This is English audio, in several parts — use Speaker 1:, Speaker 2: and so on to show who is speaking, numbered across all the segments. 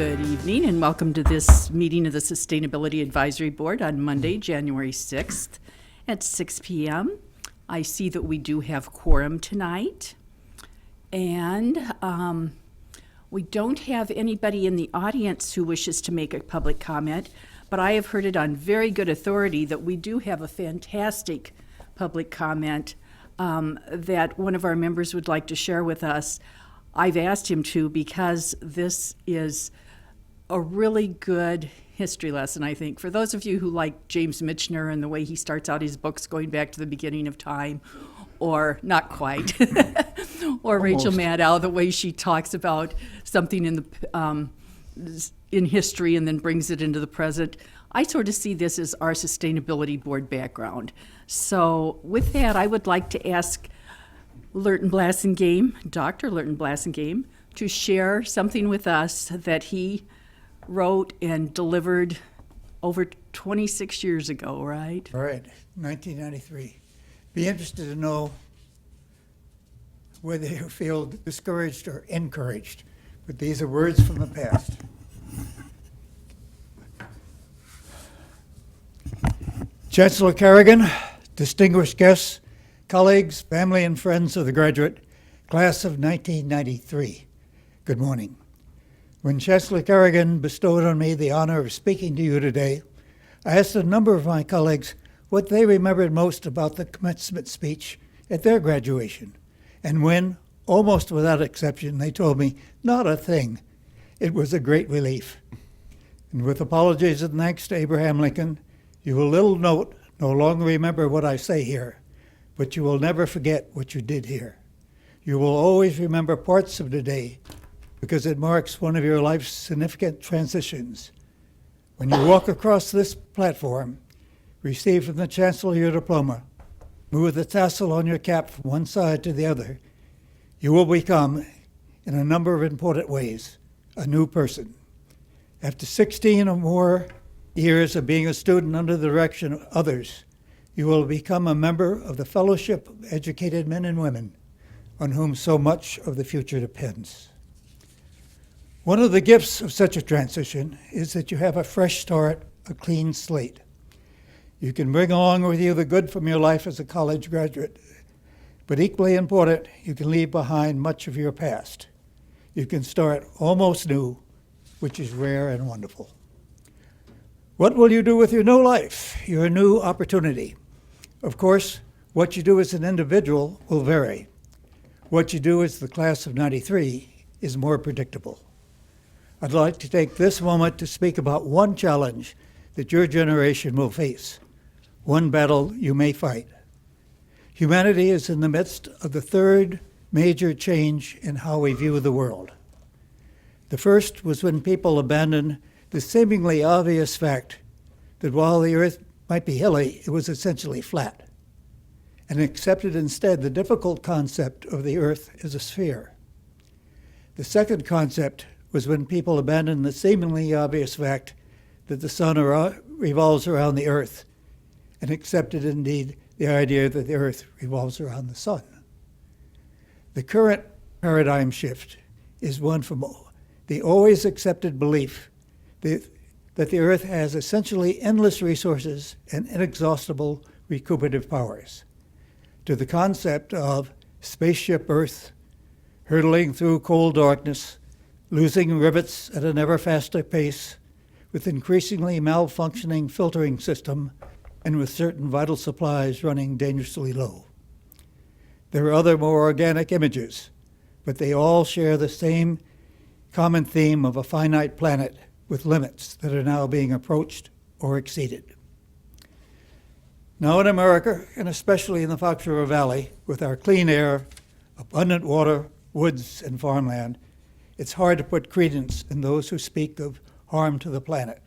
Speaker 1: Good evening and welcome to this meeting of the Sustainability Advisory Board on Monday, January 6th at 6 p.m. I see that we do have quorum tonight, and we don't have anybody in the audience who wishes to make a public comment, but I have heard it on very good authority that we do have a fantastic public comment that one of our members would like to share with us. I've asked him to because this is a really good history lesson, I think. For those of you who like James Michener and the way he starts out his books going back to the beginning of time, or not quite, or Rachel Maddow, the way she talks about something in history and then brings it into the present, I sort of see this as our sustainability board background. So with that, I would like to ask Dr. Lurton Blassingame, to share something with us that he wrote and delivered over 26 years ago, right?
Speaker 2: All right, 1993. Be interested to know whether you feel discouraged or encouraged, but these are words from the past. Chancellor Kerrigan, distinguished guests, colleagues, family, and friends of the graduate class of 1993, good morning. When Chancellor Kerrigan bestowed on me the honor of speaking to you today, I asked a number of my colleagues what they remembered most about the commencement speech at their graduation. And when, almost without exception, they told me, not a thing. It was a great relief. And with apologies and thanks to Abraham Lincoln, you will little note, no longer remember what I say here, but you will never forget what you did here. You will always remember parts of the day because it marks one of your life's significant transitions. When you walk across this platform, receive from the Chancellor your diploma, move the tassel on your cap from one side to the other, you will become, in a number of important ways, a new person. After 16 or more years of being a student under the direction of others, you will become a member of the fellowship of educated men and women on whom so much of the future depends. One of the gifts of such a transition is that you have a fresh start, a clean slate. You can bring along with you the good from your life as a college graduate, but equally important, you can leave behind much of your past. You can start almost new, which is rare and wonderful. What will you do with your new life, your new opportunity? Of course, what you do as an individual will vary. What you do as the class of 93 is more predictable. I'd like to take this moment to speak about one challenge that your generation will face, one battle you may fight. Humanity is in the midst of the third major change in how we view the world. The first was when people abandoned the seemingly obvious fact that while the earth might be hilly, it was essentially flat, and accepted instead the difficult concept of the earth as a sphere. The second concept was when people abandoned the seemingly obvious fact that the sun revolves around the earth, and accepted indeed the idea that the earth revolves around the sun. The current paradigm shift is one from the always accepted belief that the earth has essentially endless resources and inexhaustible recuperative powers, to the concept of spaceship Earth, hurtling through cold darkness, losing rivets at an ever faster pace, with increasingly malfunctioning filtering system, and with certain vital supplies running dangerously low. There are other more organic images, but they all share the same common theme of a finite planet with limits that are now being approached or exceeded. Now in America, and especially in the Fox River Valley, with our clean air, abundant water, woods, and farmland, it's hard to put credence in those who speak of harm to the planet.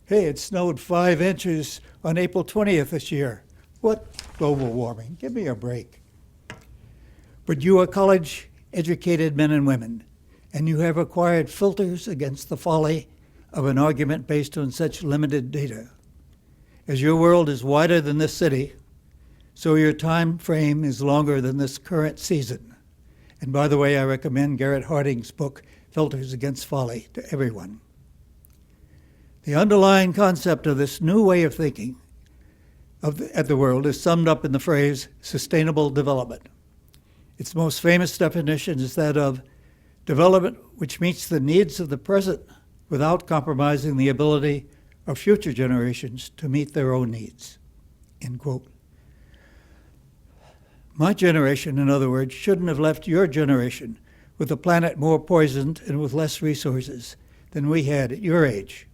Speaker 2: Hey, it snowed 5 inches on April 20th this year. What global warming? Give me a break. But you are college-educated men and women, and you have acquired filters against the folly of an argument based on such limited data. As your world is wider than this city, so your time frame is longer than this current season. And by the way, I recommend Garrett Harding's book, filters against folly to everyone. The underlying concept of this new way of thinking at the world is summed up in the phrase sustainable development. Its most famous definition is that of development which meets the needs of the present without compromising the ability of future generations to meet their own needs, end quote. My generation, in other words, shouldn't have left your generation with a planet more poisoned and with less resources than we had at your age.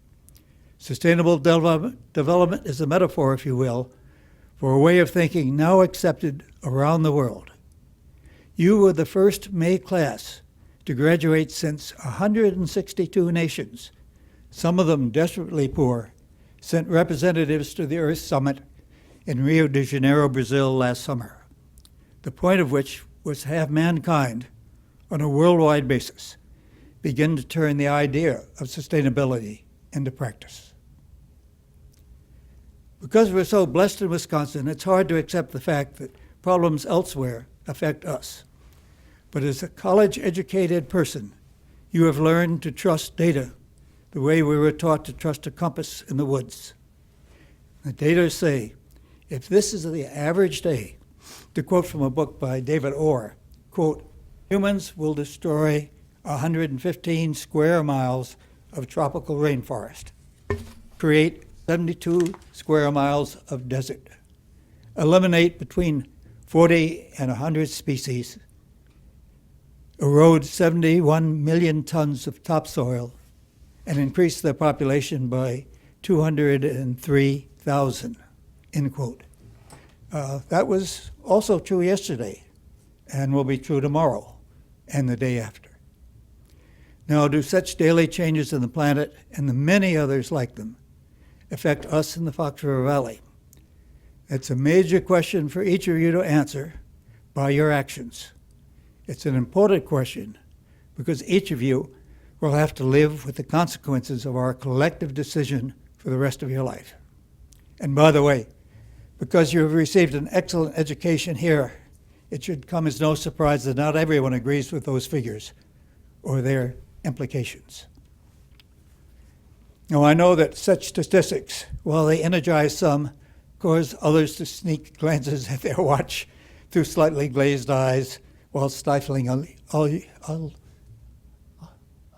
Speaker 2: Sustainable development is a metaphor, if you will, for a way of thinking now accepted around the world. You were the first May class to graduate since 162 nations, some of them desperately poor, sent representatives to the Earth Summit in Rio de Janeiro, Brazil last summer, the point of which was to have mankind, on a worldwide basis, begin to turn the idea of sustainability into practice. Because we're so blessed in Wisconsin, it's hard to accept the fact that problems elsewhere affect us. But as a college-educated person, you have learned to trust data the way we were taught to trust a compass in the woods. The data say, if this is the average day, to quote from a book by David Orr, quote, humans will destroy 115 square miles of tropical rainforest, create 72 square miles of desert, eliminate between 40 and 100 species, erode 71 million tons of topsoil, and increase their population by 203,000, end quote. That was also true yesterday and will be true tomorrow and the day after. Now, do such daily changes in the planet and the many others like them affect us in the Fox River Valley? It's a major question for each of you to answer by your actions. It's an important question because each of you will have to live with the consequences of our collective decision for the rest of your life. And by the way, because you have received an excellent education here, it should come as no surprise that not everyone agrees with those figures or their implications. Now, I know that such statistics, while they energize some, cause others to sneak glances at their watch through slightly glazed eyes while stifling a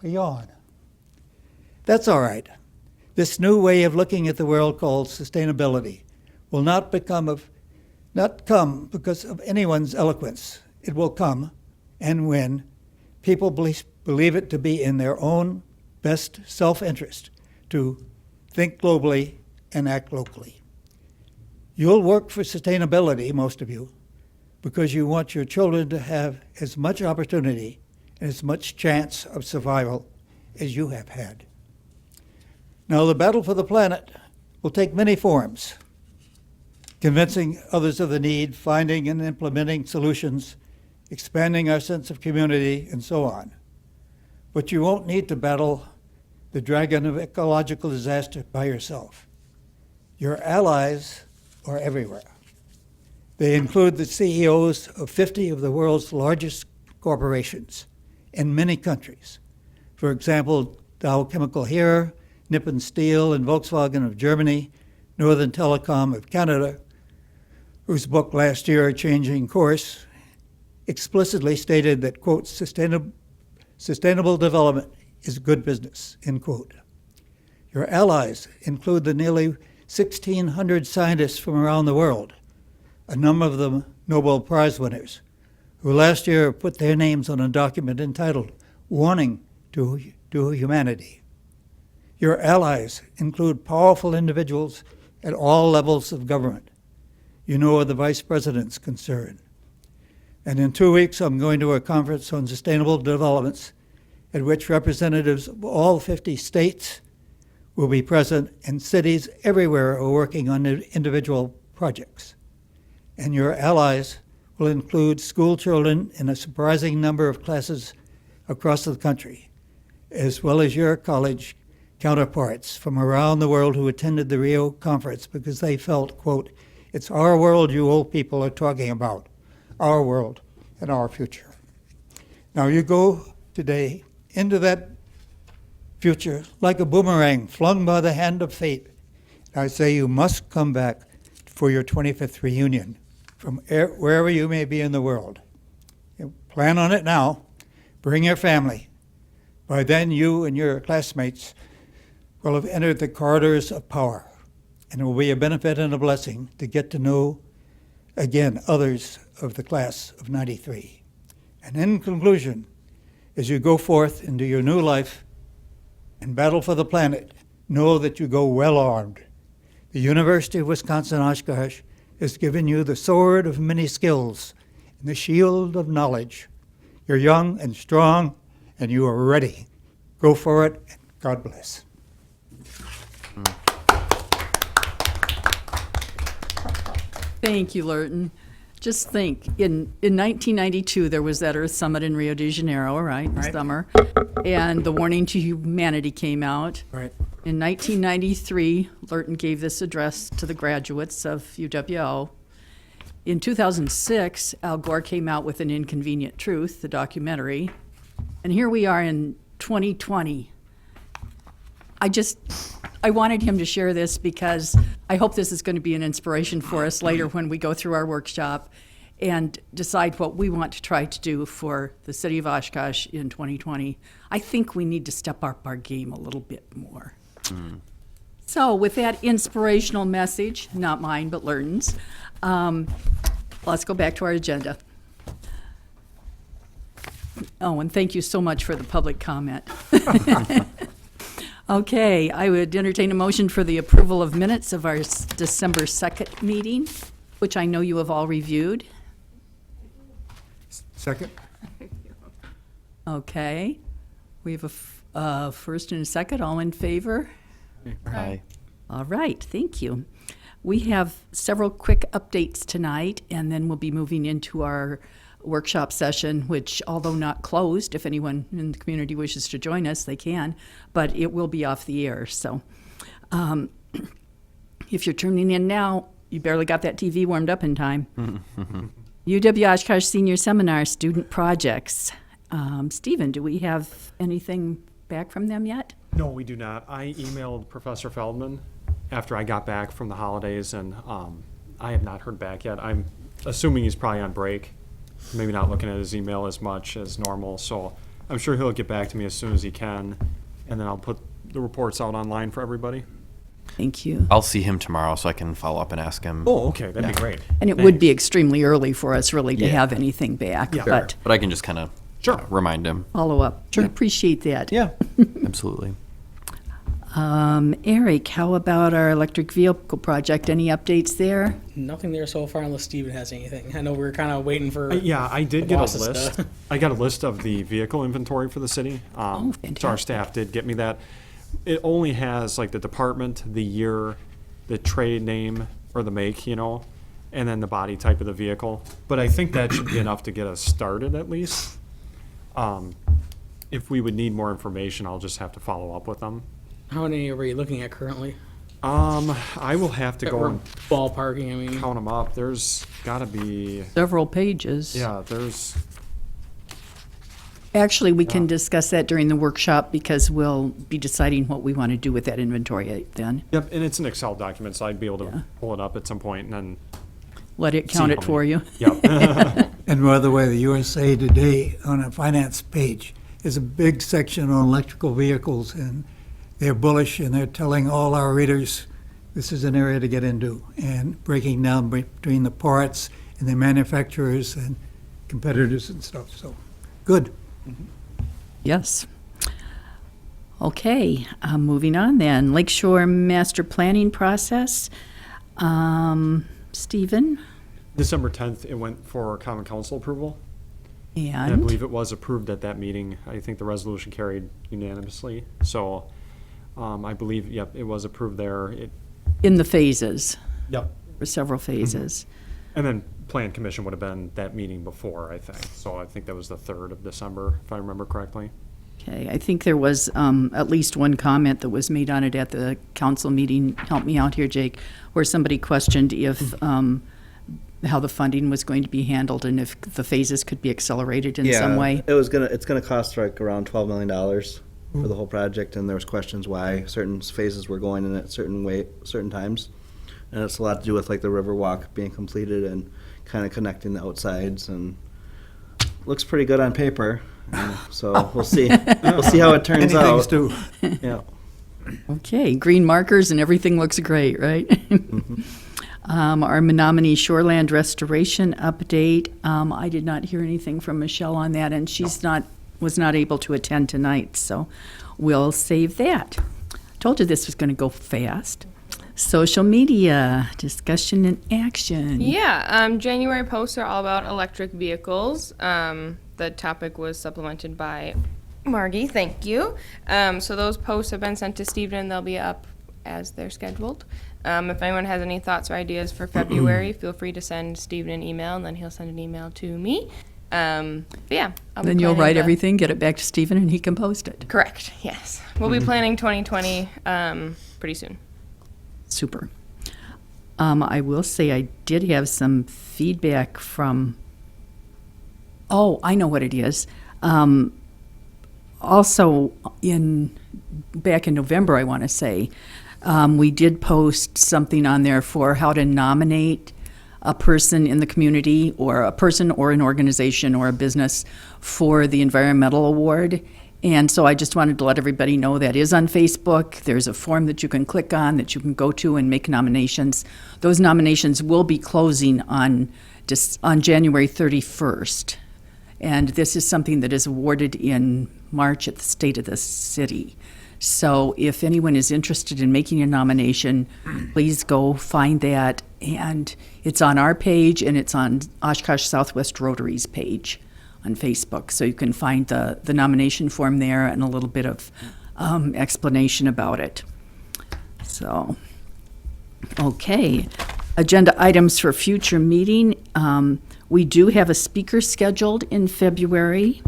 Speaker 2: yawn. That's all right. This new way of looking at the world called sustainability will not come because of anyone's eloquence. It will come and when people believe it to be in their own best self-interest to think globally and act locally. You'll work for sustainability, most of you, because you want your children to have as much opportunity and as much chance of survival as you have had. Now, the battle for the planet will take many forms: convincing others of the need, finding and implementing solutions, expanding our sense of community, and so on. But you won't need to battle the dragon of ecological disaster by yourself. Your allies are everywhere. They include the CEOs of 50 of the world's largest corporations in many countries. For example, Dow Chemical here, Nippon Steel and Volkswagen of Germany, Northern Telecom of Canada, whose book last year, Changing Course, explicitly stated that, quote, sustainable development is good business, end quote. Your allies include the nearly 1,600 scientists from around the world, a number of them Nobel Prize winners, who last year put their names on a document entitled Warning to Humanity. Your allies include powerful individuals at all levels of government. You know where the vice president's concerned. And in 2 weeks, I'm going to a conference on sustainable developments at which representatives of all 50 states will be present, and cities everywhere are working on individual projects. And your allies will include school children in a surprising number of classes across the country, as well as your college counterparts from around the world who attended the Rio conference because they felt, quote, it's our world you old people are talking about, our world and our future. Now you go today into that future like a boomerang flung by the hand of fate. I say you must come back for your 25th reunion from wherever you may be in the world. You plan on it now. Bring your family. By then, you and your classmates will have entered the corridors of power, and it will be a benefit and a blessing to get to know again others of the class of '93. And in conclusion, as you go forth into your new life and battle for the planet, know that you go well armed. The University of Wisconsin-Oshkosh has given you the sword of many skills and the shield of knowledge. You're young and strong, and you are ready. Go for it, and God bless.
Speaker 1: Thank you, Lurton. Just think, in 1992, there was that Earth Summit in Rio de Janeiro, right, in the summer, and the Warning to Humanity came out.
Speaker 2: Right.
Speaker 1: In 1993, Lurton gave this address to the graduates of UWO. In 2006, Al Gore came out with An Inconvenient Truth, the documentary. And here we are in 2020. I wanted him to share this because I hope this is going to be an inspiration for us later when we go through our workshop and decide what we want to try to do for the city of Oshkosh in 2020. I think we need to step up our game a little bit more. So with that inspirational message, not mine, but Lurton's, let's go back to our agenda. Oh, and thank you so much for the public comment. Okay, I would entertain a motion for the approval of minutes of our December 2nd meeting, which I know you have all reviewed.
Speaker 2: Second?
Speaker 1: Okay, we have a first and a second, all in favor?
Speaker 3: Aye.
Speaker 1: All right, thank you. We have several quick updates tonight, and then we'll be moving into our workshop session, which, although not closed, if anyone in the community wishes to join us, they can, but it will be off the air. So if you're tuning in now, you barely got that TV warmed up in time. UW Oshkosh Senior Seminar Student Projects. Stephen, do we have anything back from them yet?
Speaker 4: No, we do not. I emailed Professor Feldman after I got back from the holidays, and I have not heard back yet. I'm assuming he's probably on break, maybe not looking at his email as much as normal, so I'm sure he'll get back to me as soon as he can, and then I'll put the reports out online for everybody.
Speaker 1: Thank you.
Speaker 3: I'll see him tomorrow so I can follow up and ask him.
Speaker 4: Oh, okay, that'd be great.
Speaker 1: And it would be extremely early for us really to
Speaker 3: Yeah.
Speaker 1: have anything back,
Speaker 4: Yeah.
Speaker 1: but
Speaker 3: But I can just kind of
Speaker 4: Sure.
Speaker 3: remind him.
Speaker 1: follow up.
Speaker 3: Sure.
Speaker 1: I appreciate that.
Speaker 3: Yeah, absolutely.
Speaker 1: Eric, how about our electric vehicle project? Any updates there?
Speaker 5: Nothing there so far unless Steven has anything. I know we were kind of waiting for.
Speaker 4: Yeah, I did
Speaker 5: the
Speaker 4: get a
Speaker 5: boss's
Speaker 4: list.
Speaker 5: stuff.
Speaker 4: I got a list of the vehicle inventory for the city. So our
Speaker 1: fantastic.
Speaker 4: staff did get me that. It only has like the department, the year, the trade name or the make, and then the body type of the vehicle. But I think that should be enough to get us started at least. If we would need more information, I'll just have to follow up with them.
Speaker 5: How many are we looking at currently?
Speaker 4: I will have to
Speaker 5: That
Speaker 4: go
Speaker 5: we're
Speaker 4: and
Speaker 5: ballparking. I mean,
Speaker 4: count them up. There's gotta be,
Speaker 1: Several pages.
Speaker 4: yeah, there's,
Speaker 1: Actually, we can discuss that during the workshop because we'll be deciding what we want to do with that inventory then.
Speaker 4: yep, and it's an Excel document, so I'd be able to
Speaker 1: Yeah.
Speaker 4: pull it up at some point and then,
Speaker 1: Let it count
Speaker 4: See
Speaker 1: it
Speaker 4: how
Speaker 1: for
Speaker 4: many.
Speaker 1: you.
Speaker 4: yep.
Speaker 2: And by the way, the USA Today on a finance page is a big section on electrical vehicles, and they're bullish, and they're telling all our readers this is an area to get into, and breaking down between the parts and the manufacturers and competitors and stuff. So, good.
Speaker 1: Yes. Okay, moving on then. Lakeshore Master Planning Process. Stephen?
Speaker 4: December 10th, it went for common council approval. And I
Speaker 1: And
Speaker 4: believe it was approved at that meeting. I think the resolution carried unanimously. So I believe, yep, it was approved there.
Speaker 1: in the phases,
Speaker 4: Yep.
Speaker 1: for several phases.
Speaker 4: And then Plan Commission would have been that meeting before, I think. So I think that was the 3rd of December, if I remember correctly.
Speaker 1: Okay, I think there was at least one comment that was made on it at the council meeting, help me out here, Jake, where somebody questioned if how the funding was going to be handled and if the phases could be accelerated in some way?
Speaker 6: It's gonna cost like around $12 million for the whole project, and there was questions why certain phases were going in at certain times. And it's a lot to do with like the Riverwalk being completed and kind of connecting the outsides, and looks pretty good on paper. So we'll see. We'll see how it turns
Speaker 2: Many
Speaker 6: out.
Speaker 2: things do.
Speaker 6: Yeah.
Speaker 1: Okay, green markers and everything looks great, right? Our Menominee Shoreland Restoration update. I did not hear anything from Michelle on that, and was not able to attend tonight, so we'll save that. Told you this was going to go fast. Social media, discussion and action.
Speaker 7: Yeah, January posts are all about electric vehicles. The topic was supplemented by Margie, thank you. So those posts have been sent to Stephen and they'll be up as they're scheduled. If anyone has any thoughts or ideas for February, feel free to send Stephen an email and then he'll send an email to me. But yeah. I'll be
Speaker 1: Then you'll
Speaker 7: planning
Speaker 1: write
Speaker 7: to-
Speaker 1: everything, get it back to Stephen, and he can post it.
Speaker 7: Correct, yes. We'll be planning 2020 pretty soon.
Speaker 1: Super. I will say I did have some feedback from, I know what it is. Also, back in November, I want to say, we did post something on there for how to nominate a person in the community or a person or an organization or a business for the environmental award. And so I just wanted to let everybody know that is on Facebook. There's a form that you can click on that you can go to and make nominations. Those nominations will be closing on January 31st. And this is something that is awarded in March at the State of the City. So if anyone is interested in making a nomination, please go find that. And it's on our page and it's on Oshkosh Southwest Rotary's page on Facebook. So you can find the nomination form there and a little bit of explanation about it. So, okay. Agenda items for future meeting. We do have a speaker scheduled in February.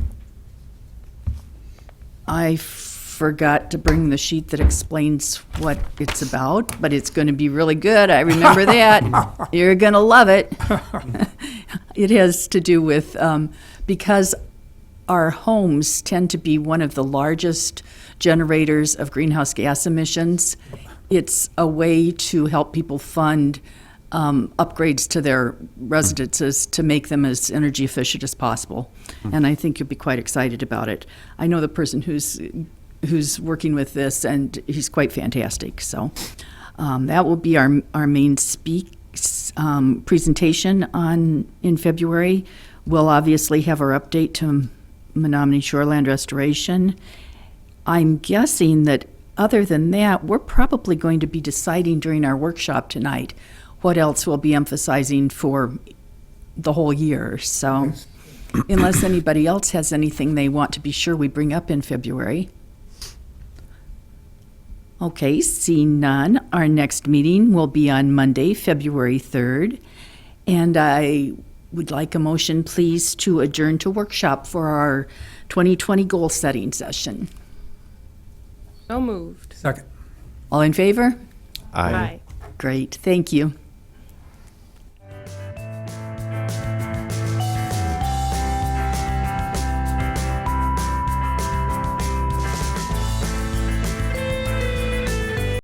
Speaker 1: I forgot to bring the sheet that explains what it's about, but it's going to be really good. I remember that. You're going to love it. It has to do with, because our homes tend to be one of the largest generators of greenhouse gas emissions, it's a way to help people fund upgrades to their residences to make them as energy efficient as possible. And I think you'll be quite excited about it. I know the person who's working with this, and he's quite fantastic. So that will be our main presentation in February. We'll obviously have our update to Menominee Shoreland Restoration. I'm guessing that other than that, we're probably going to be deciding during our workshop tonight what else we'll be emphasizing for the whole year. So unless anybody else has anything they want to be sure we bring up in February. Okay, seeing none, our next meeting will be on Monday, February 3rd. And I would like a motion, please, to adjourn to workshop for our 2020 goal setting session.
Speaker 7: So moved.
Speaker 2: Second.
Speaker 1: All in favor?
Speaker 3: Aye.
Speaker 1: Great, thank you.